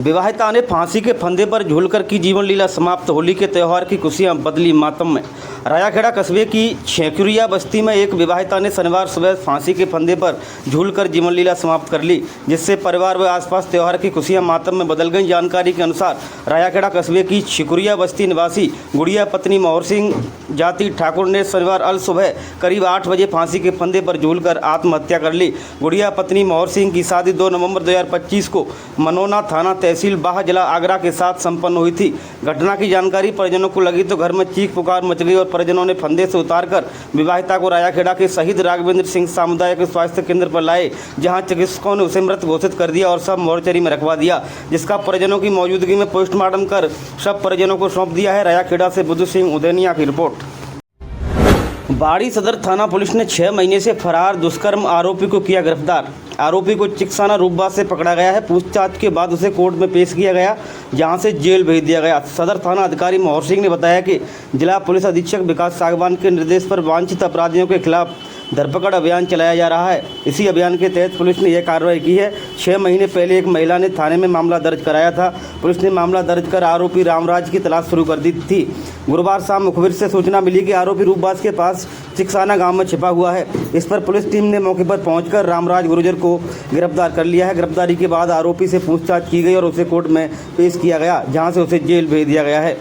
विवाहिता ने फांसी के फंदे पर झूलकर की जीवन लीला समाप्त। होली के त्यौहार की खुशियां बदली मातम में। रायाखेड़ा कस्बे की छेकुरिया बस्ती में एक विवाहिता ने शनिवार सुबह फांसी के फंदे पर झूलकर जीवन लीला समाप्त कर ली, जिससे परिवार व आसपास त्यौहार की खुशियां मातम में बदल गई। जानकारी के अनुसार रायाखेड़ा कस्बे की छेकुरिया बस्ती निवासी गुड़िया पत्नी मोहर सिंह जाति ठाकुर ने शनिवार अल सुबह करीब 8 बजे फांसी के फंदे पर झूलकर आत्महत्या कर ली। गुड़िया पत्नी मोहर सिंह की शादी 2 नवंबर 2025 को मनोना थाना तहसील बाह जिला आगरा के साथ संपन्न हुई थी। घटना की जानकारी परिजनों को लगी तो घर में चीख पुकार मच गई और परिजनों ने फंदे से उतारकर विवाहिता को रायाखेड़ा के शहीद राघवेंद्र सिंह सामुदायिक स्वास्थ्य केंद्र पर लाए, जहां चिकित्सकों ने उसे मृत घोषित कर दिया और शव मोर्चरी में रखवा दिया, जिसका परिजनों की मौजूदगी में पोस्टमार्टम कर शव परिजनों को सौंप दिया है। रायाखेड़ा से बुद्धू सिंह उदेनिया की रिपोर्ट। बाड़ी सदर थाना पुलिस ने 6 महीने से फरार दुष्कर्म आरोपी को किया गिरफ्तार। आरोपी को चिकसाना रूपबा से पकड़ा गया है। पूछताछ के बाद उसे कोर्ट में पेश किया गया, जहां से जेल भेज दिया गया। सदर थाना अधिकारी मोहर सिंह ने बताया कि जिला पुलिस अधीक्षक विकास सागवान के निर्देश पर वांछित अपराधियों के खिलाफ धरपकड़ अभियान चलाया जा रहा है। इसी अभियान के तहत पुलिस ने यह कार्रवाई की है। 6 महीने पहले एक महिला ने थाने में मामला दर्ज कराया था। पुलिस ने मामला दर्ज कर आरोपी रामराज की तलाश शुरू कर दी थी। गुरुवार शाम मुखबिर से सूचना मिली कि आरोपी रूपबाज के पास चिकसाना गांव में छिपा हुआ है। इस पर पुलिस टीम ने मौके पर पहुंचकर रामराज गुर्जर को गिरफ्तार कर लिया है। गिरफ्तारी के बाद आरोपी से पूछताछ की गई और उसे कोर्ट में पेश किया गया, जहां से उसे जेल भेज दिया गया है।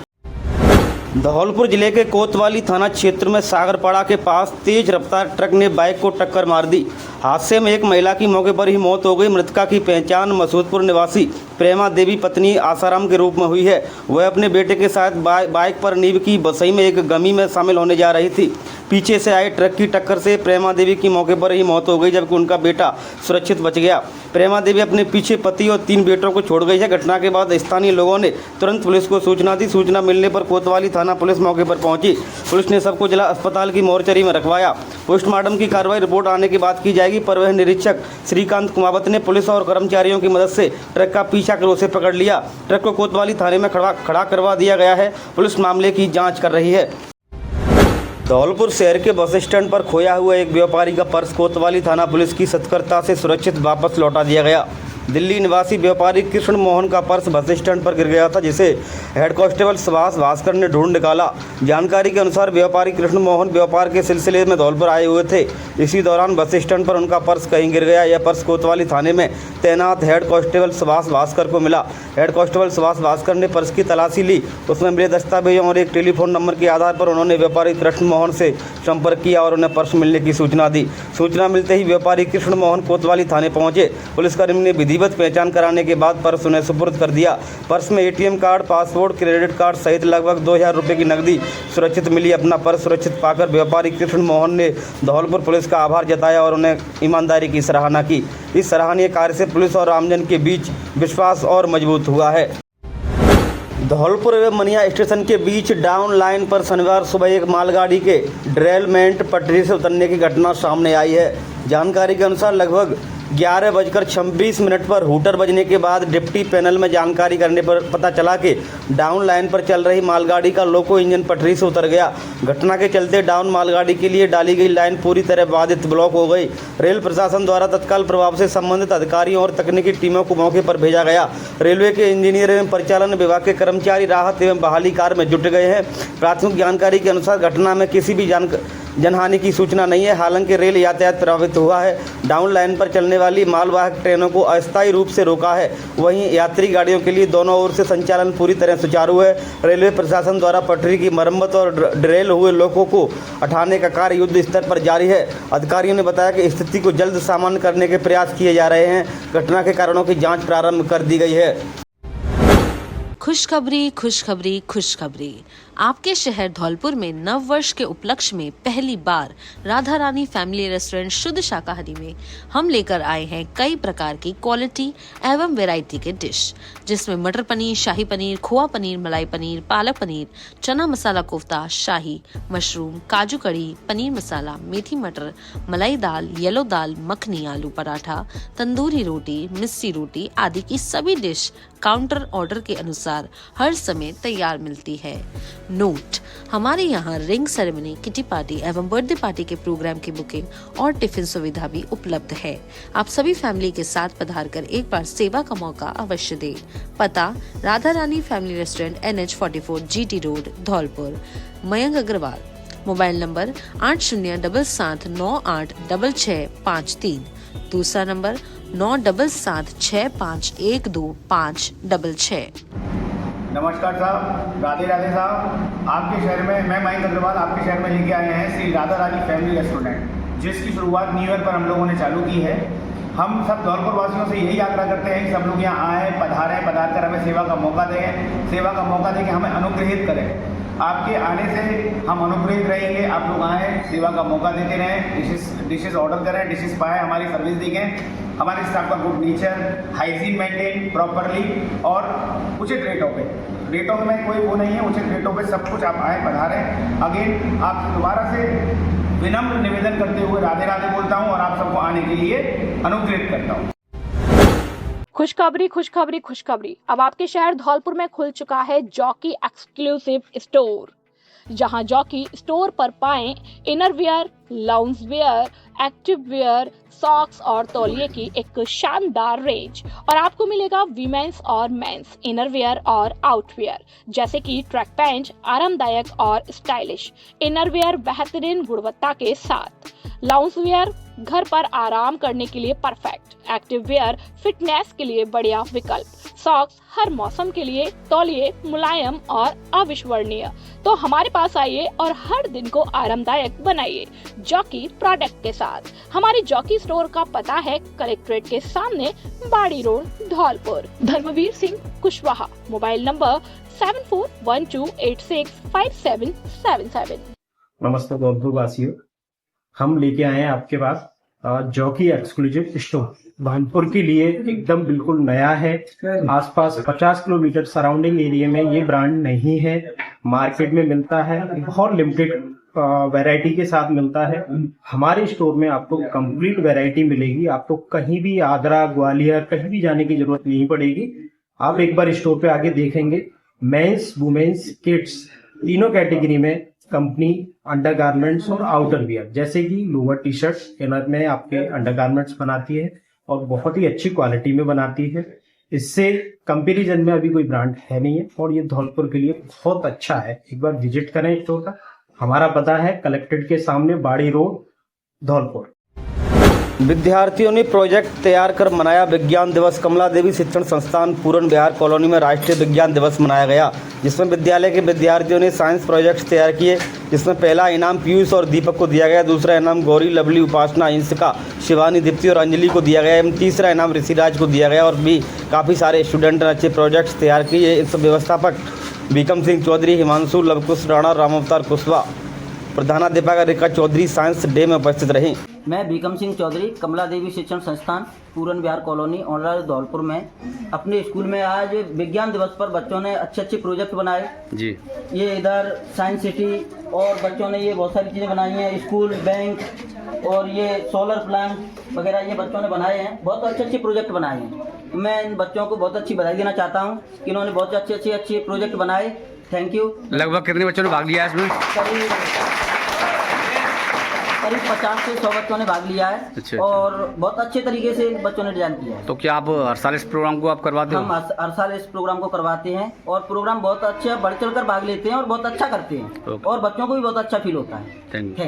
धौलपुर जिले के कोतवाली थाना क्षेत्र में सागरपाड़ा के पास तेज रफ्तार ट्रक ने बाइक को टक्कर मार दी। हादसे में एक महिला की मौके पर ही मौत हो गई। मृतका की पहचान मसूदपुर निवासी प्रेमा देवी पत्नी आसाराम के रूप में हुई है। वह अपने बेटे के साथ बाइक पर नीव की बसई में एक गमी में शामिल होने जा रही थी। पीछे से आए ट्रक की टक्कर से प्रेमा देवी की मौके पर ही मौत हो गई, जबकि उनका बेटा सुरक्षित बच गया। प्रेमा देवी अपने पीछे पति और 3 बेटों को छोड़ गई है। घटना के बाद स्थानीय लोगों ने तुरंत पुलिस को सूचना दी। सूचना मिलने पर कोतवाली थाना पुलिस मौके पर पहुंची। पुलिस ने सबको जिला अस्पताल की मोर्चरी में रखवाया। पोस्टमार्टम की कार्रवाई रिपोर्ट आने के बाद की जाएगी। परिवहन निरीक्षक श्रीकांत कुमावत ने पुलिस और कर्मचारियों की मदद से ट्रक का पीछा कर उसे पकड़ लिया। ट्रक को कोतवाली थाने में खड़ा करवा दिया गया है। पुलिस मामले की जाँच कर रही है। धौलपुर शहर के बस स्टैंड पर खोया हुआ एक व्यापारी का पर्स कोतवाली थाना पुलिस की सतर्कता से सुरक्षित वापस लौटा दिया गया। दिल्ली निवासी व्यापारी कृष्ण मोहन का पर्स बस स्टैंड पर गिर गया था, जिसे हेड कांस्टेबल सुभाष भास्कर ने ढूंढ निकाला। जानकारी के अनुसार व्यापारी कृष्ण मोहन व्यापार के सिलसिले में धौलपुर आए हुए थे। इसी दौरान बस स्टैंड पर उनका पर्स कहीं गिर गया। यह पर्स कोतवाली थाने में तैनात हेड कांस्टेबल सुभाष भास्कर को मिला। हेड कांस्टेबल सुभाष भास्कर ने पर्स की तलाशी ली। उसमें मिले दस्तावेजों और एक टेलीफोन नंबर के आधार पर उन्होंने व्यापारी कृष्ण मोहन से संपर्क किया और उन्हें पर्स मिलने की सूचना दी। सूचना मिलते ही व्यापारी कृष्ण मोहन कोतवाली थाने पहुंचे। पुलिसकर्मी ने विधिवत पहचान कराने के बाद पर्स उन्हें सुपुर्द कर दिया। पर्स में ATM card, passport, credit card सहित लगभग 2000 रुपये की नकदी सुरक्षित मिली। अपना पर्स सुरक्षित पाकर व्यापारी कृष्ण मोहन ने धौलपुर पुलिस का आभार जताया और उन्हें ईमानदारी की सराहना की। इस सराहनीय कार्य से पुलिस और आमजन के बीच विश्वास और मजबूत हुआ है। धौलपुर एवं मनिया स्टेशन के बीच डाउन लाइन पर शनिवार सुबह एक मालगाड़ी के डेरेलमेंट पटरी से उतरने की घटना सामने आई है। जानकारी के अनुसार लगभग 11:26 पर हूटर बजने के बाद डिप्टी पैनल में जानकारी करने पर पता चला कि डाउन लाइन पर चल रही मालगाड़ी का लोको इंजन पटरी से उतर गया। घटना के चलते डाउन मालगाड़ी के लिए डाली गई लाइन पूरी तरह बाधित ब्लॉक हो गई। रेल प्रशासन द्वारा तत्काल प्रभाव से संबंधित अधिकारियों और तकनीकी टीमों को मौके पर भेजा गया। रेलवे के इंजीनियर एवं परिचालन विभाग के कर्मचारी राहत एवं बहाली कार्य में जुट गए हैं। प्राथमिक जानकारी के अनुसार घटना में किसी भी जनहानि की सूचना नहीं है। हालांकि रेल यातायात प्रभावित हुआ है। डाउन लाइन पर चलने वाली मालवाहक ट्रेनों को अस्थायी रूप से रोका है। वहीं यात्री गाड़ियों के लिए दोनों ओर से संचालन पूरी तरह सुचारू है। रेलवे प्रशासन द्वारा पटरी की मरम्मत और डिरेल हुए लोगों को हटाने का कार्य युद्ध स्तर पर जारी है। अधिकारियों ने बताया कि स्थिति को जल्द सामान्य करने के प्रयास किए जा रहे हैं। घटना के कारणों की जाँच प्रारंभ कर दी गई है। खुशखबरी खुशखबरी खुशखबरी। आपके शहर धौलपुर में नव वर्ष के उपलक्ष्य में पहली बार राधा रानी फैमिली रेस्टोरेंट शुद्ध शाकाहारी में हम लेकर आए हैं कई प्रकार की क्वालिटी एवं वैरायटी के डिश, जिसमें मटर पनीर, शाही पनीर, खोआ पनीर, मलाई पनीर, पालक पनीर, चना मसाला कोफ्ता, शाही मशरूम, काजू कड़ी, पनीर मसाला, मेथी मटर, मलाई दाल, येलो दाल, मखनी, आलू पराठा, तंदूरी रोटी, मिस्सी रोटी आदि की सभी डिश काउंटर ऑर्डर के अनुसार हर समय तैयार मिलती है। नोट: हमारे यहाँ रिंग सेरेमनी, किटी पार्टी एवं बर्थडे पार्टी के प्रोग्राम की बुकिंग और टिफिन सुविधा भी उपलब्ध है। आप सभी फैमिली के साथ पधार कर एक बार सेवा का मौका अवश्य दें। पता: Radha Rani family restaurant, NH44, GT road, Dholpur. Mayank Agarwal. Mobile number 8077986653। दूसरा नंबर 9776512566। नमस्कार साहब, राधे राधे साहब। आपके शहर में मैं मयंक अग्रवाल आपके शहर में लेके आए हैं श्री राधा रानी फैमिली रेस्टोरेंट, जिसकी शुरुआत न्यू ईयर पर हम लोगों ने चालू की है। हम सब धौलपुर वासियों से यही आग्रह करते हैं कि सब लोग यहाँ आएँ, पधार कर हमें सेवा का मौका दें, सेवा का मौका दें कि हमें अनुग्रहित करें। आपके आने से हम अनुग्रहित रहेंगे। आप लोग आएँ, सेवा का मौका देते रहें, डिशेस ऑर्डर करें, डिशेस पाएँ, हमारी सर्विस देखें। हमारे स्टाफ का good nature, hygiene maintain properly और उचित रेटों में कोई वो नहीं है, उचित रेटों पे सब कुछ आप आए, पधारें। अगेन आपसे दोबारा से विनम्र निवेदन करते हुए राधे राधे बोलता हूँ और आप सबको आने के लिए अनुग्रहित करता हूँ। खुशखबरी खुशखबरी खुशखबरी, अब आपके शहर धौलपुर में खुल चुका है जॉकी एक्सक्लूसिव स्टोर, जहां जॉकी स्टोर पर पाएं inner wear, lounge wear, active wear, socks और तौलिए की एक शानदार रेंज। और आपको मिलेगा वीमेंस और मेंस इनर वियर और आउटवियर, जैसे कि ट्रैक पैंट, आरामदायक और स्टाइलिश इनर वियर बेहतरीन गुणवत्ता के साथ, लाउंज वियर घर पर आराम करने के लिए परफेक्ट, एक्टिव वियर फिटनेस के लिए बढ़िया विकल्प, सॉक्स हर मौसम के लिए, तौलिए मुलायम और अविस्मरणीय। तो हमारे पास आइए और हर दिन को आरामदायक बनाइए जॉकी प्रोडक्ट के साथ। हमारे जॉकी स्टोर का पता है कलेक्ट्रेट के सामने, Bari road, Dholpur. Dharmveer Singh Kushwaha. Mobile number 7412865777। नमस्ते धौलपुर वासियों, हम लेके आए हैं आपके पास जॉकी एक्सक्लूसिव स्टोर। धौलपुर के लिए एकदम बिल्कुल नया है। आसपास 50 किलोमीटर सराउंडिंग एरिया में ये ब्रांड नहीं है, मार्केट में मिलता है, बहुत लिमिटेड वैरायटी के साथ मिलता है। हमारे स्टोर में आपको कंप्लीट वैरायटी मिलेगी। आपको कहीं भी आगरा, ग्वालियर कहीं भी जाने की जरूरत नहीं पड़ेगी। आप एक बार स्टोर पे आके देखेंगे, मेंस, वुमेन्स, किड्स तीनों कैटेगरी में कंपनी अंडरगारमेंट्स और आउटर वियर, जैसे कि लोअर टी शर्ट इनर में आपके अंडरगारमेंट्स बनाती है और बहुत ही अच्छी क्वालिटी में बनाती है। इससे कंपैरिजन में अभी कोई ब्रांड है नहीं है और ये धौलपुर के लिए बहुत अच्छा है। एक बार विजिट करें स्टोर का। हमारा पता है कलेक्ट्रेट के सामने, बाड़ी रोड, धौलपुर। विद्यार्थियों ने प्रोजेक्ट तैयार कर मनाया विज्ञान दिवस। कमला देवी शिक्षण संस्थान पूरन बिहार कॉलोनी में राष्ट्रीय विज्ञान दिवस मनाया गया, जिसमें विद्यालय के विद्यार्थियों ने साइंस प्रोजेक्ट्स तैयार किए, जिसमें पहला इनाम पीयूष और दीपक को दिया गया, दूसरा इनाम गौरी, लवली, उपासना, इंसिका, शिवानी, दीप्ति और अंजलि को दिया गया एवं तीसरा इनाम ऋषिराज को दिया गया। और भी काफ़ी सारे स्टूडेंट ने अच्छे प्रोजेक्ट्स तैयार किए। इस व्यवस्थापक बीकम सिंह चौधरी, हिमांशु, लवकुश राणा, रामावतार कुशवाहा, प्रधानाध्यापक रिका चौधरी साइंस डे में उपस्थित रहीं। मैं बीकम सिंह चौधरी, कमला देवी शिक्षण संस्थान पूरन बिहार कॉलोनी ऑनर धौलपुर में अपने स्कूल में आज विज्ञान दिवस पर बच्चों ने अच्छे प्रोजेक्ट बनाए जी। ये इधर साइंस सिटी और बच्चों ने ये बहुत सारी चीज़ें बनाई हैं, स्कूल, बैंक और ये सोलर प्लांट वगैरह ये बच्चों ने बनाए हैं। बहुत अच्छे प्रोजेक्ट बनाए हैं। मैं इन बच्चों को बहुत अच्छी बधाई देना चाहता हूँ कि इन्होंने बहुत अच्छे प्रोजेक्ट बनाए। Thank you. लगभग कितने बच्चों ने भाग लिया इसमें? करीब 50 से 100 बच्चों ने भाग लिया है। अच्छा। और बहुत अच्छे तरीके से बच्चों ने डिजाइन किया है। तो क्या आप हर साल इस प्रोग्राम को आप करवाते हो? हम हर साल इस प्रोग्राम को करवाते हैं और प्रोग्राम बहुत अच्छा बढ़ चढ़कर भाग लेते हैं और बहुत अच्छा करते हैं और बच्चों को भी बहुत अच्छा फील होता है। Thank you.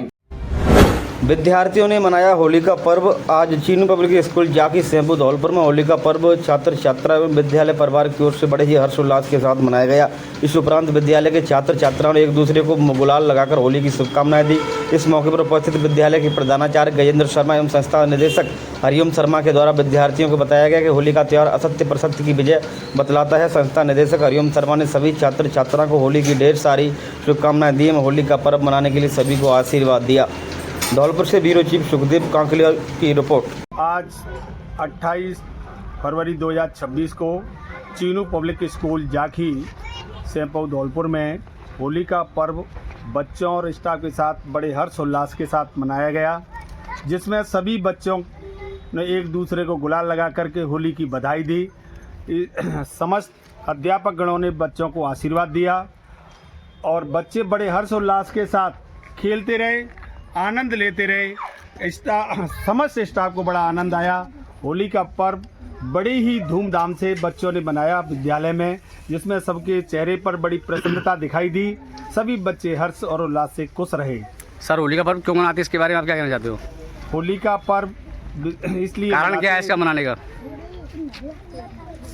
विद्यार्थियों ने मनाया होली का पर्व। आज चीनू पब्लिक स्कूल जाकी सेम्पू धौलपुर में होली का पर्व छात्र छात्रा एवं विद्यालय परिवार की ओर से बड़े ही हर्षोल्लास के साथ मनाया गया। इस उपरांत विद्यालय के छात्र छात्राओं ने एक दूसरे को गुलाल लगाकर होली की शुभकामनाएं दी। इस मौके पर उपस्थित विद्यालय के प्रधानाचार्य गजेंद्र शर्मा एवं संस्था निदेशक हरिओम शर्मा के द्वारा विद्यार्थियों को बताया गया कि होली का त्यौहार असत्य पर सत्य की विजय बतलाता है। संस्था निदेशक हरिओम शर्मा ने सभी छात्र छात्राओं को होली की ढेर सारी शुभकामनाएं दी एवं होली का पर्व मनाने के लिए सभी को आशीर्वाद दिया। धौलपुर से ब्यूरो चीफ सुखदेव कांकलिया की रिपोर्ट। आज 28 फरवरी 2026 को चीनू पब्लिक स्कूल जाखी सेम्पू धौलपुर में होली का पर्व बच्चों और स्टाफ के साथ बड़े हर्षोल्लास के साथ मनाया गया, जिसमें सभी बच्चों ने एक दूसरे को गुलाल लगा करके होली की बधाई दी। समस्त अध्यापक गणों ने बच्चों को आशीर्वाद दिया और बच्चे बड़े हर्षोल्लास के साथ खेलते रहे, आनंद लेते रहे। समस्त स्टाफ को बड़ा आनंद आया। होली का पर्व बड़ी ही धूमधाम से बच्चों ने मनाया विद्यालय में, जिसमें सबके चेहरे पर बड़ी प्रसन्नता दिखाई दी। सभी बच्चे हर्ष और उल्लास से खुश रहे। सर, होली का पर्व क्यों मनाते हैं, इसके बारे में आप क्या कहना चाहते हो? होली का पर्व इसलिए कारण क्या है इसका मनाने का?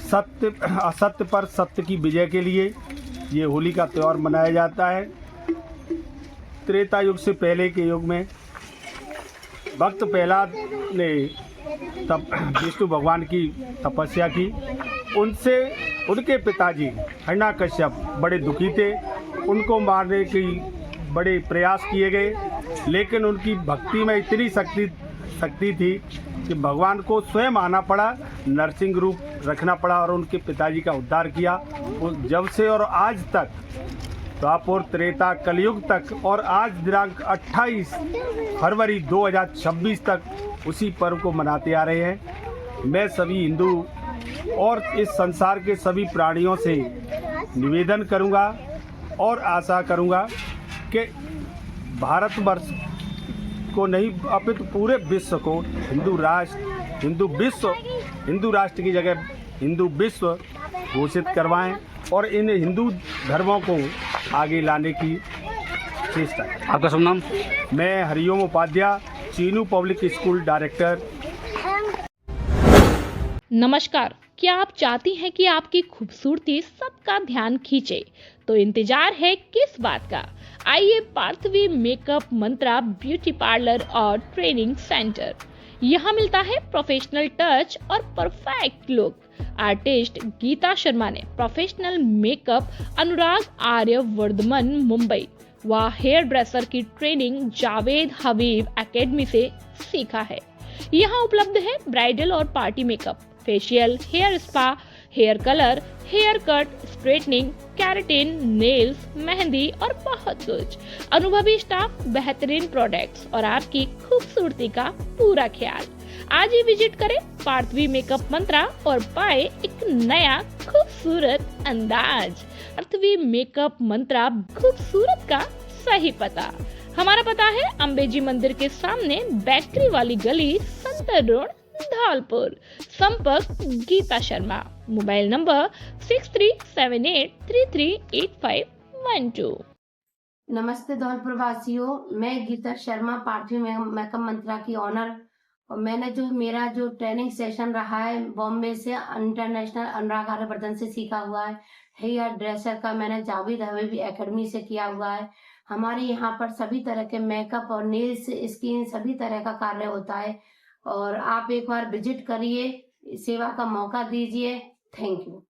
सत्य असत्य पर सत्य की विजय के लिए ये होली का त्यौहार मनाया जाता है। त्रेता युग से पहले के युग में भक्त प्रहलाद ने तब विष्णु भगवान की तपस्या की। उनसे उनके पिताजी हिरण्याकश्यप बड़े दुखी थे। उनको मारने की बड़े प्रयास किए गए, लेकिन उनकी भक्ति में इतनी शक्ति थी कि भगवान को स्वयं आना पड़ा, नरसिंह रूप रखना पड़ा और उनके पिताजी का उद्धार किया। जब से और आज तक, द्वापर त्रेता कलयुग तक और आज दिनांक 28 फरवरी 2026 तक उसी पर्व को मनाते आ रहे हैं। मैं सभी हिंदू और इस संसार के सभी प्राणियों से निवेदन करूंगा और आशा करूंगा कि भारतवर्ष को नहीं अपितु पूरे विश्व को हिंदू राष्ट्र की जगह हिंदू विश्व घोषित करवाएं और इन हिंदू धर्मों को आगे लाने की चेष्टा करें। आपका शुभ नाम? मैं Hariom Upadhyay, Chinu public school director. नमस्कार। क्या आप चाहती हैं कि आपकी खूबसूरती सबका ध्यान खींचे? तो इंतजार है किस बात का? आइए Parthvi makeup mantra beauty parlour और ट्रेनिंग सेंटर। यहाँ मिलता है प्रोफेशनल टच और perfect look. Artist Geeta Sharma ने प्रोफेशनल मेकअप अनुराग आर्य वर्धमान मुंबई व हेयर ड्रेसर की ट्रेनिंग जावेद हबीब एकेडमी से सीखा है। यहाँ उपलब्ध है ब्राइडल और party makeup, facial, hair spa, hair colour, hair cut, straightening, keratin, nails, mehndi और बहुत कुछ। अनुभवी स्टाफ, बेहतरीन प्रोडक्ट्स और आपकी खूबसूरती का पूरा ख्याल। आज ही विजिट करें पार्थवी मेकअप मंत्रा और पाए एक नया खूबसूरत अंदाज। पार्थवी मेकअप मंत्रा, खूबसूरत का सही पता। हमारा पता है अंबेजी मंदिर के सामने बेकरी वाली गली, संतर रोड, धौलपुर। संपर्क गीता शर्मा। Mobile number 6378338512। नमस्ते धौलपुर वासियों, मैं गीता शर्मा पार्थवी मेकअप मंत्रा की ऑनर, और मैंने मेरा ट्रेनिंग सेशन रहा है बॉम्बे से इंटरनेशनल अनुराग आर्यवर्धन से सीखा हुआ है। हेयर ड्रेसर का मैंने जावेद हबीब एकेडमी से किया हुआ है। हमारे यहाँ पर सभी तरह के मेकअप और नेल्स, स्किन सभी तरह का कार्य होता है और आप एक बार विजिट करिए, सेवा का मौका दीजिए। Thank you.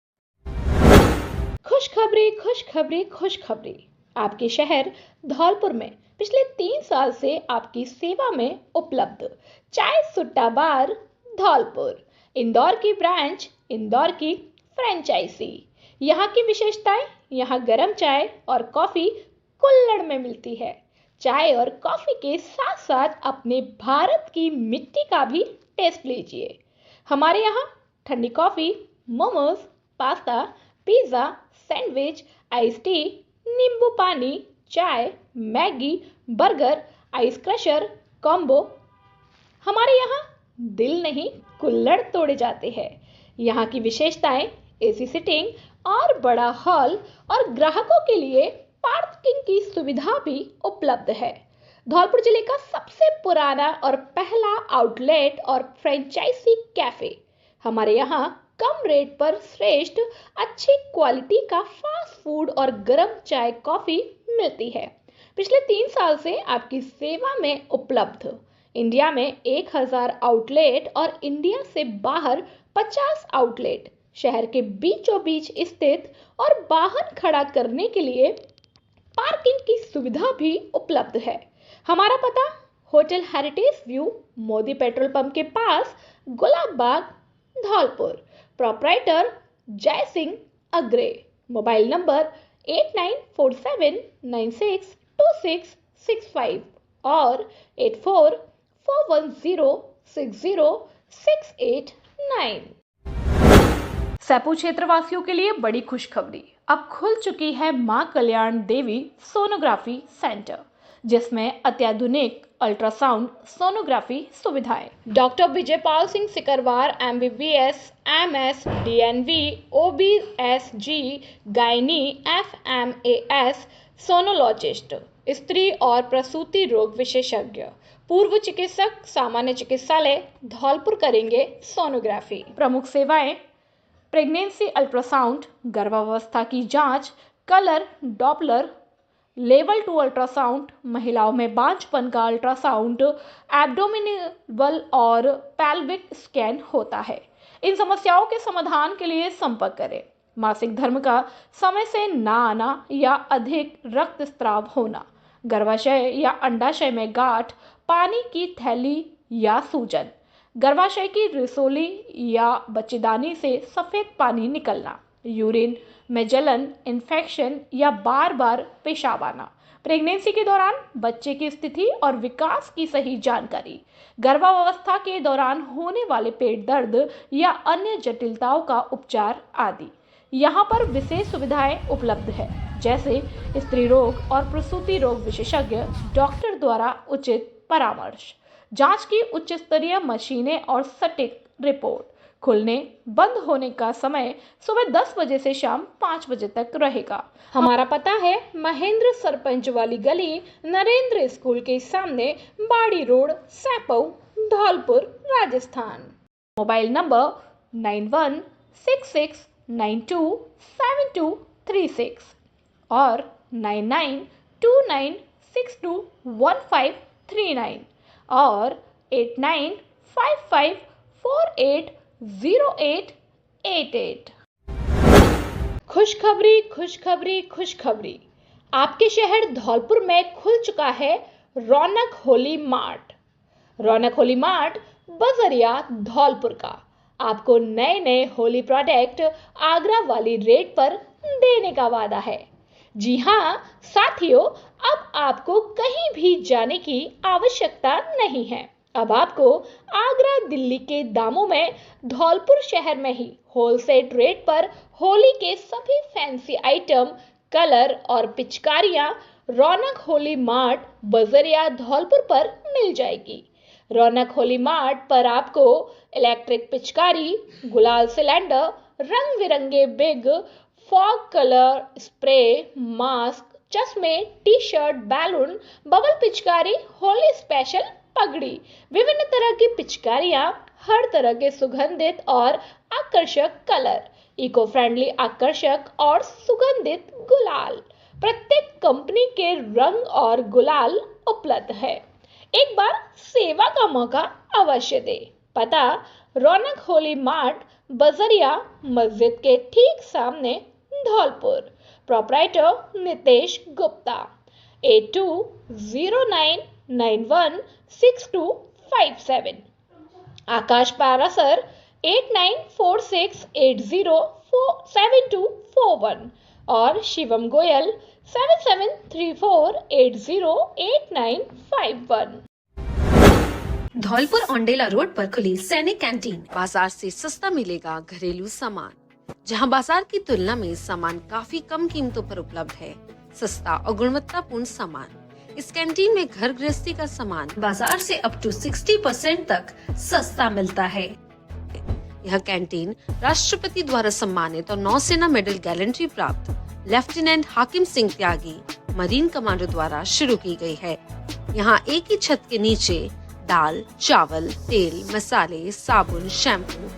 खुशखबरी, खुशखबरी, खुशखबरी। आपके शहर धौलपुर में पिछले 3 साल से आपकी सेवा में उपलब्ध चाय सुट्टा बार धौलपुर, इंदौर की ब्रांच, इंदौर की फ्रेंचाइजी। यहाँ की विशेषताएं, यहाँ गर्म चाय और कॉफी कुल्हड़ में मिलती है। चाय और कॉफी के साथ साथ अपने भारत की मिट्टी का भी टेस्ट लीजिए। हमारे यहाँ ठंडी coffee, momos, pasta, pizza, sandwich, ice tea, नींबू पानी, चाय, Maggi, burger, ice crusher, combo. हमारे यहाँ दिल नहीं कुल्हड़ तोड़े जाते हैं। यहाँ की विशेषताएं, एसी सिटिंग और बड़ा हॉल और ग्राहकों के लिए पार्किंग की सुविधा भी उपलब्ध है। धौलपुर जिले का सबसे पुराना और पहला आउटलेट और फ्रेंचाइजी कैफे। हमारे यहाँ कम रेट पर श्रेष्ठ अच्छी क्वालिटी का फास्ट फूड और गर्म चाय कॉफी मिलती है। पिछले 3 साल से आपकी सेवा में उपलब्ध। इंडिया में 1000 आउटलेट और इंडिया से बाहर 50 आउटलेट। शहर के बीचों बीच स्थित और वाहन खड़ा करने के लिए पार्किंग की सुविधा भी उपलब्ध है। हमारा पता hotel heritage view, Modi petrol pump के पास, गुलाब बाग, धौलपुर। प्रोपराइटर जय सिंह अग्रे। मोबाइल नंबर 8947962665 और 8441060689। सैपू क्षेत्रवासियों के लिए बड़ी खुशखबरी, अब खुल चुकी है मां कल्याण देवी सोनोग्राफी सेंटर, जिसमें अत्याधुनिक अल्ट्रासाउंड सोनोग्राफी सुविधाएं। Doctor Vijaypal Singh Sikarwar MBBS, MS, DNV, OBSG, gynae, FMAS, sonologist, स्त्री और प्रसूति रोग विशेषज्ञ, पूर्व चिकित्सक, सामान्य चिकित्सालय धौलपुर करेंगे सोनोग्राफी। प्रमुख सेवाएं: प्रेगनेंसी अल्ट्रासाउंड, गर्भावस्था की जांच, कलर डॉपलर, लेवल 2 अल्ट्रासाउंड, महिलाओं में बांझपन का अल्ट्रासाउंड, एब्डोमिनल और पेल्विक स्कैन होता है। इन समस्याओं के समाधान के लिए संपर्क करें। मासिक धर्म का समय से ना आना या अधिक रक्तस्राव होना, गर्भाशय या अंडाशय में गांठ, पानी की थैली या सूजन, गर्भाशय की रिसोली या बच्चेदानी से सफेद पानी निकलना, यूरिन में जलन, इन्फेक्शन या बार बार पेशाब आना, प्रेगनेंसी के दौरान बच्चे की स्थिति और विकास की सही जानकारी, गर्भावस्था के दौरान होने वाले पेट दर्द या अन्य जटिलताओं का उपचार आदि। यहाँ पर विशेष सुविधाएं उपलब्ध है, जैसे स्त्री रोग और प्रसूति रोग विशेषज्ञ डॉक्टर द्वारा उचित परामर्श, जांच की उच्च स्तरीय मशीनें और सटीक रिपोर्ट। खुलने बंद होने का समय सुबह 10 बजे से शाम 5 बजे तक रहेगा। हमारा पता है महेंद्र सरपंच वाली गली, नरेंद्र स्कूल के सामने, Bari road, Saipau, Dholpur, Rajasthan. Mobile number 9166927236 और 9929621539 और 8955480888। खुशखबरी, खुशखबरी, खुशखबरी, आपके शहर धौलपुर में खुल चुका है रौनक होली मार्ट। रौनक होली मार्ट बजरिया धौलपुर का आपको नए नए होली प्रोडक्ट आगरा वाली रेट पर देने का वादा है। जी हाँ साथियों, अब आपको कहीं भी जाने की आवश्यकता नहीं है। अब आपको आगरा दिल्ली के दामों में धौलपुर शहर में ही होलसेल रेट पर होली के सभी फैंसी आइटम, कलर और पिचकारियां रौनक होली मार्ट बजरिया धौलपुर पर मिल जाएगी। रौनक होली मार्ट पर आपको इलेक्ट्रिक पिचकारी, गुलाल सिलेंडर, रंग बिरंगे big, fog colour spray, mask, चश्मे, टी शर्ट, बैलून, बबल पिचकारी, होली स्पेशल पगड़ी, विभिन्न तरह की पिचकारियां, हर तरह के सुगंधित और आकर्षक कलर, इको फ्रेंडली आकर्षक और सुगंधित गुलाल, प्रत्येक कंपनी के रंग और गुलाल उपलब्ध है। एक बार सेवा का मौका अवश्य दे। पता रौनक होली मार्ट बजरिया मस्जिद के ठीक सामने धौलपुर। प्रोपराइटर नितेश गुप्ता। 8209916257। आकाश पारासर 8946807241 और शिवम गोयल 7734808951। धौलपुर औंडेला रोड पर खुली सैनिक कैंटीन। बाजार से सस्ता मिलेगा घरेलू सामान, जहां बाजार की तुलना में सामान काफी कम कीमतों पर उपलब्ध है। सस्ता और गुणवत्तापूर्ण सामान। इस कैंटीन में घर गृहस्थी का सामान बाजार से अप टू 60% तक सस्ता मिलता है। यह कैंटीन राष्ट्रपति द्वारा सम्मानित और नौसेना मेडल गैलेंट्री प्राप्त लेफ्टिनेंट हाकिम सिंह त्यागी मरीन कमांडो द्वारा शुरू की गई है। यहाँ एक ही छत के नीचे दाल, चावल, तेल, मसाले, साबुन, शैम्पू,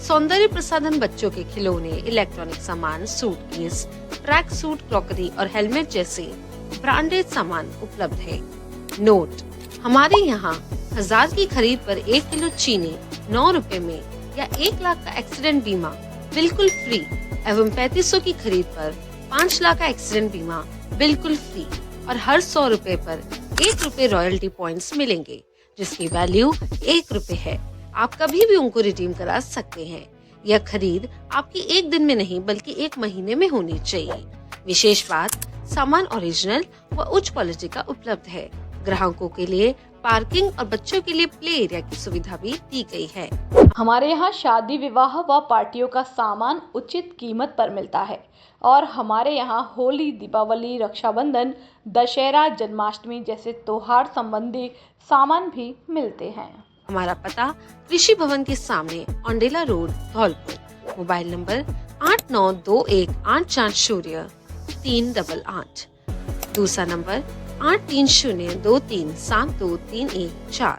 सौंदर्य प्रसाधन, बच्चों के खिलौने, इलेक्ट्रॉनिक सामान, सूटकेस, ट्रैक सूट, क्रॉकरी और हेलमेट जैसे ब्रांडेड सामान उपलब्ध है। नोट: हमारे यहाँ 1000 की खरीद पर 1 किलो चीनी 9 रुपए में या 1 लाख का एक्सीडेंट बीमा बिल्कुल फ्री एवं 3500 की खरीद पर 5 लाख का एक्सीडेंट बीमा बिल्कुल फ्री और हर 100 रुपए पर 1 रुपए रॉयल्टी पॉइंट्स मिलेंगे, जिसकी वैल्यू 1 रुपए है। आप कभी भी उनको रिडीम करा सकते हैं। यह खरीद आपकी 1 दिन में नहीं बल्कि 1 महीने में होनी चाहिए। विशेष बात, सामान ओरिजिनल व उच्च क्वालिटी का उपलब्ध है। ग्राहकों के लिए पार्किंग और बच्चों के लिए प्ले एरिया की सुविधा भी दी गई है। हमारे यहाँ शादी विवाह व पार्टियों का सामान उचित कीमत पर मिलता है और हमारे यहाँ होली, दीपावली, रक्षाबंधन, दशहरा, जन्माष्टमी जैसे त्योहार संबंधी सामान भी मिलते हैं। हमारा पता कृषि भवन के सामने Aundela road, Dholpur. Mobile number 8921840388। दूसरा नंबर 8302372314।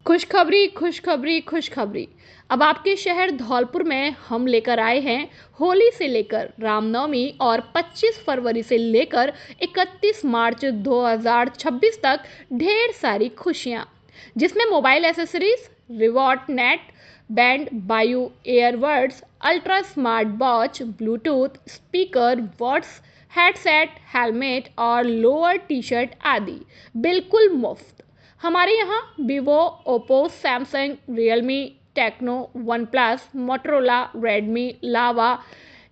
खुशखबरी, खुशखबरी, खुशखबरी। अब आपके शहर धौलपुर में हम लेकर आए हैं होली से लेकर रामनवमी और 25 फरवरी से लेकर 31 मार्च 2026 तक ढेर सारी खुशियां, जिसमें मोबाइल एसेसरीज, रिवॉर्ड नेट, बैंड, बायू earbuds, ultra smart watch, bluetooth speaker, वॉट्स, हेडसेट, हेलमेट और लोअर टी शर्ट आदि बिल्कुल मुफ्त। हमारे यहाँ Vivo, Oppo, Samsung, Realme, Tecno, OnePlus, Motorola, Redmi, Lava,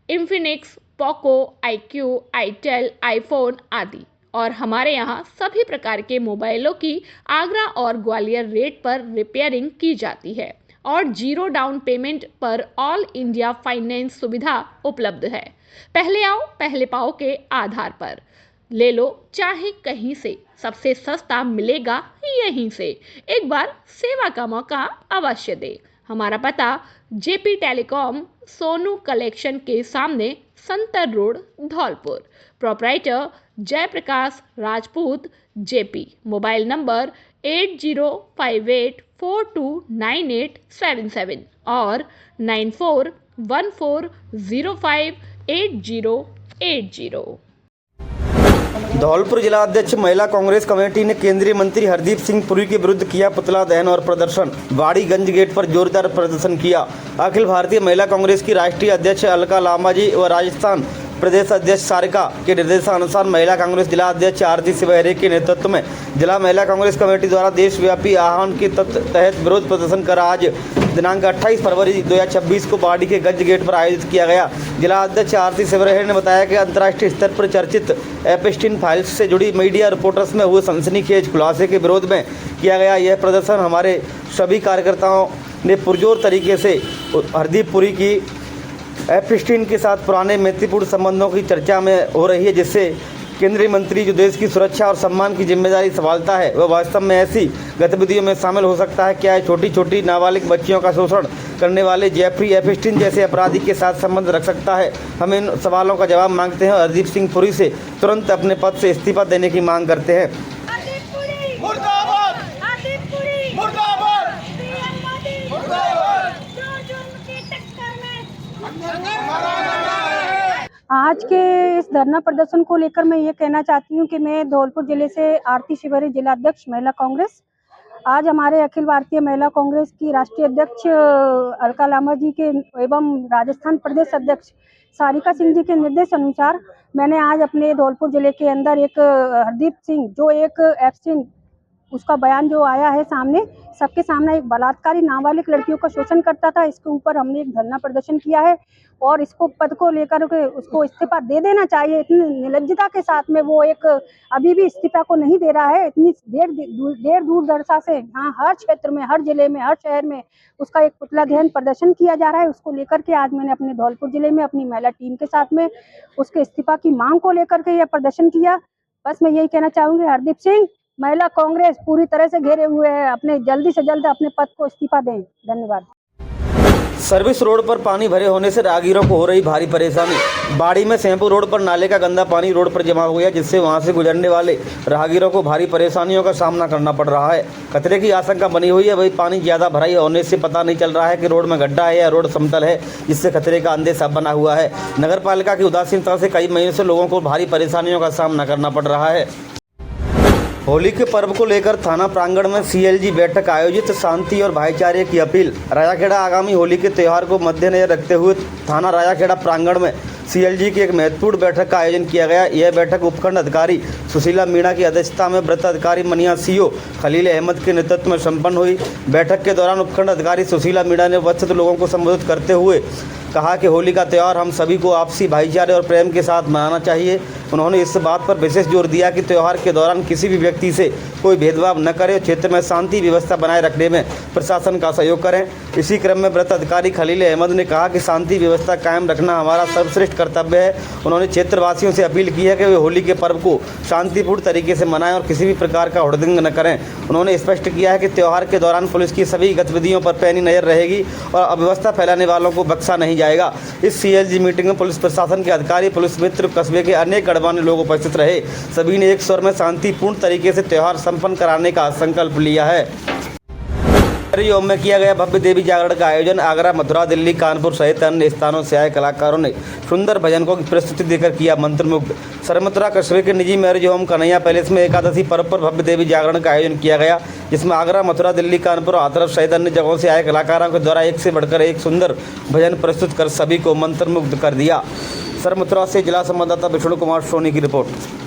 Infinix, Poco, iQOO, itel, iPhone आदि और हमारे यहाँ सभी प्रकार के मोबाइलों की आगरा और ग्वालियर रेट पर रिपेयरिंग की जाती है और 0 डाउन पेमेंट पर ऑल इंडिया फाइनेंस सुविधा उपलब्ध है। पहले आओ पहले पाओ के आधार पर ले लो, चाहे कहीं से, सबसे सस्ता मिलेगा यहीं से। एक बार सेवा का मौका अवश्य दे। हमारा पता जेपी टेलीकॉम, सोनू कलेक्शन के सामने, Santar road, Dholpur. Proprietor Jaiprakash Rajput, JP. Mobile number 8058429877 और 9414058080। धौलपुर जिला अध्यक्ष महिला कांग्रेस कमेटी ने केंद्रीय मंत्री हरदीप सिंह पुरी के विरुद्ध किया पुतला दहन और प्रदर्शन। वाड़ीगंज गेट पर जोरदार प्रदर्शन किया। अखिल भारतीय महिला कांग्रेस की राष्ट्रीय अध्यक्ष अलका लांबाजी व राजस्थान प्रदेश अध्यक्ष सारिका के निर्देशानुसार महिला कांग्रेस जिला अध्यक्ष आरती सिवहरे के नेतृत्व में जिला महिला कांग्रेस कमेटी द्वारा देशव्यापी आह्वान के तहत विरोध प्रदर्शन कर आज दिनांक 28 फरवरी 2026 को वाड़ी के गंज गेट पर आयोजित किया गया। जिला अध्यक्ष आरती सिवहरे ने बताया कि अंतर्राष्ट्रीय स्तर पर चर्चित एपस्टीन फाइल्स से जुड़ी मीडिया रिपोर्टर्स में हुए सनसनीखेज खुलासे के विरोध में किया गया। यह प्रदर्शन हमारे सभी कार्यकर्ताओं ने पुरजोर तरीके से हरदीप पुरी की एपस्टीन के साथ पुराने मैत्रीपूर्ण संबंधों की चर्चा में हो रही है, जिससे केंद्रीय मंत्री जो देश की सुरक्षा और सम्मान की जिम्मेदारी संभालता है वह वास्तव में ऐसी गतिविधियों में शामिल हो सकता है। क्या है छोटी छोटी नाबालिग बच्चियों का शोषण करने वाले जेफरी एपस्टीन जैसे अपराधी के साथ संबंध रख सकता है? हम इन सवालों का जवाब मांगते हैं और हरदीप सिंह पुरी से तुरंत अपने पद से इस्तीफा देने की मांग करते हैं। आज के इस धरना प्रदर्शन को लेकर मैं ये कहना चाहती हूँ कि मैं धौलपुर जिले से आरती सिवहरे जिला अध्यक्ष महिला कांग्रेस। आज हमारे अखिल भारतीय महिला कांग्रेस की राष्ट्रीय अध्यक्ष अलका लांबा जी के एवं राजस्थान प्रदेश अध्यक्ष सारिका सिंह जी के निर्देश अनुसार मैंने आज अपने धौलपुर जिले के अंदर एक हरदीप सिंह जो एक एपस्टीन उसका बयान जो आया है सामने सबके सामने, एक बलात्कारी नाबालिग लड़कियों का शोषण करता था, इसके ऊपर हमने एक धरना प्रदर्शन किया है और इसको पद को लेकर के उसको इस्तीफा दे देना चाहिए। इतनी निर्लज्जता के साथ में वो एक अभी भी इस्तीफा को नहीं दे रहा है। इतनी देर दूरदर्शा से यहाँ हर क्षेत्र में, हर जिले में, हर शहर में उसका एक पुतला दहन प्रदर्शन किया जा रहा है। उसको लेकर के आज मैंने अपने धौलपुर जिले में अपनी महिला टीम के साथ में उसके इस्तीफा की मांग को लेकर के यह प्रदर्शन किया। बस मैं यही कहना चाहूंगी, हरदीप सिंह महिला कांग्रेस पूरी तरह से घेरे हुए है, अपने जल्दी से जल्द अपने पद को इस्तीफा दें। धन्यवाद। सर्विस रोड पर पानी भरे होने से राहगीरों को हो रही भारी परेशानी। बाड़ी में सेंपू रोड पर नाले का गंदा पानी रोड पर जमा हो गया, जिससे वहां से गुजरने वाले राहगीरों को भारी परेशानियों का सामना करना पड़ रहा है। खतरे की आशंका बनी हुई है। वही पानी ज्यादा भराई होने से पता नहीं चल रहा है कि रोड में गड्ढा है या रोड समतल है, जिससे खतरे का अंदेशा बना हुआ है। नगर पालिका की उदासीनता से कई महीनों से लोगों को भारी परेशानियों का सामना करना पड़ रहा है। होली के पर्व को लेकर थाना प्रांगण में सीएलजी बैठक आयोजित, शांति और भाईचारे की अपील। रायाखेड़ा आगामी होली के त्यौहार को मद्देनजर रखते हुए थाना रायाखेड़ा प्रांगण में सीएलजी की एक महत्वपूर्ण बैठक का आयोजन किया गया। यह बैठक उपखंड अधिकारी सुशीला मीणा की अध्यक्षता में वृत्त अधिकारी मनिया सीओ खलील अहमद के नेतृत्व में संपन्न हुई। बैठक के दौरान उपखंड अधिकारी सुशीला मीणा ने उपस्थित लोगों को संबोधित करते हुए कहा कि होली का त्यौहार हम सभी को आपसी भाईचारे और प्रेम के साथ मनाना चाहिए। उन्होंने इस बात पर विशेष जोर दिया कि त्यौहार के दौरान किसी भी व्यक्ति से कोई भेदभाव न करे, क्षेत्र में शांति व्यवस्था बनाए रखने में प्रशासन का सहयोग करें। इसी क्रम में वृत्त अधिकारी खलील अहमद ने कहा कि शांति व्यवस्था कायम रखना हमारा सर्वश्रेष्ठ कर्तव्य है। उन्होंने क्षेत्रवासियों से अपील की है कि वे होली के पर्व को शांतिपूर्ण तरीके से मनाएं और किसी भी प्रकार का हुड़दंग न करें। उन्होंने स्पष्ट किया है कि त्यौहार के दौरान पुलिस की सभी गतिविधियों पर पैनी नजर रहेगी और अव्यवस्था फैलाने वालों को बख्शा नहीं जाएगा। इस CLG मीटिंग में पुलिस प्रशासन के अधिकारी, पुलिस मित्र, कस्बे के अन्य गणमान्य लोग उपस्थित रहे। सभी ने एक स्वर में शांतिपूर्ण तरीके से त्यौहार संपन्न कराने का संकल्प लिया है। हरिओम में किया गया भव्य देवी जागरण का आयोजन आगरा, मथुरा, दिल्ली, कानपुर सहित अन्य स्थानों से आए कलाकारों ने सुंदर भजनों की प्रस्तुति देकर किया मंत्रमुग्ध। सरमथुरा कस्बे के निजी मैरिज होम कन्हैया पैलेस में एकादशी पर्व पर भव्य देवी जागरण का आयोजन किया गया, जिसमें आगरा, मथुरा, दिल्ली, कानपुर, हाथरस सहित अन्य जगहों से आए कलाकारों के द्वारा एक से बढ़कर एक सुंदर भजन प्रस्तुत कर सभी को मंत्रमुग्ध कर दिया। सरमथुरा से जिला संवाददाता विष्णु कुमार सोनी की रिपोर्ट।